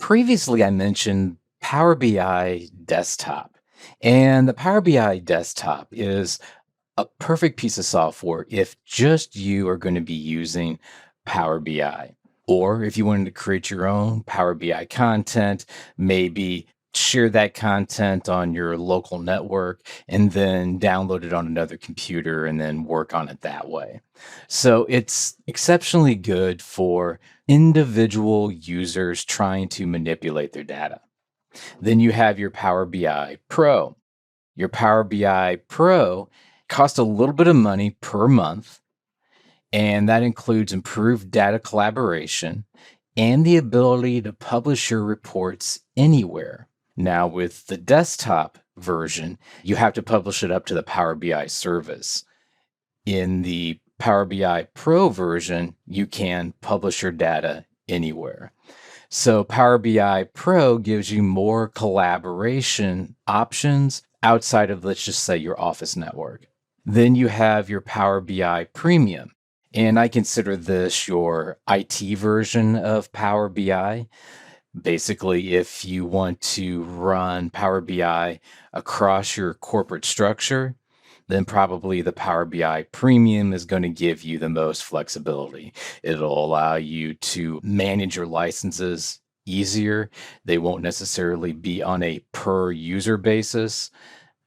Previously, I mentioned Power BI Desktop, and the Power BI Desktop is a perfect piece of software if just you are going to be using Power BI. Or if you wanted to create your own Power BI content, maybe share that content on your local network and then download it on another computer and then work on it that way. So it's exceptionally good for individual users trying to manipulate their data. Then you have your Power BI Pro. Your Power BI Pro costs a little bit of money per month, and that includes improved data collaboration and the ability to publish your reports anywhere. Now, with the desktop version, you have to publish it up to the Power BI service. In the Power BI Pro version, you can publish your data anywhere. So Power BI Pro gives you more collaboration options outside of, let's just say, your office network. Then you have your Power BI Premium. And I consider this your IT version of Power BI. Basically, if you want to run Power BI across your corporate structure, then probably the Power BI Premium is going to give you the most flexibility. It'll allow you to manage your licenses easier. They won't necessarily be on a per user basis.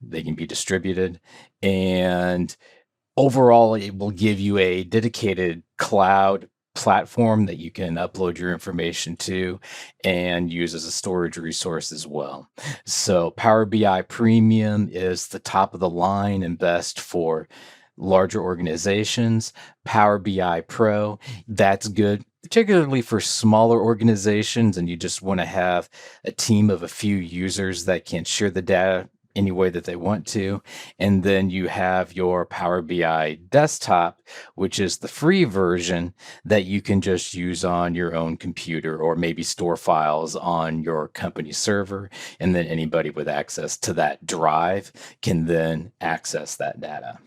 They can be distributed. And overall, it will give you a dedicated cloud platform that you can upload your information to and use as a storage resource as well. So Power BI Premium is the top of the line and best for larger organizations. Power BI Pro, that's good, particularly for smaller organizations, and you just want to have a team of a few users that can share the data any way that they want to. And then you have your Power BI Desktop, which is the free version that you can just use on your own computer or maybe store files on your company server. And then anybody with access to that drive can then access that data.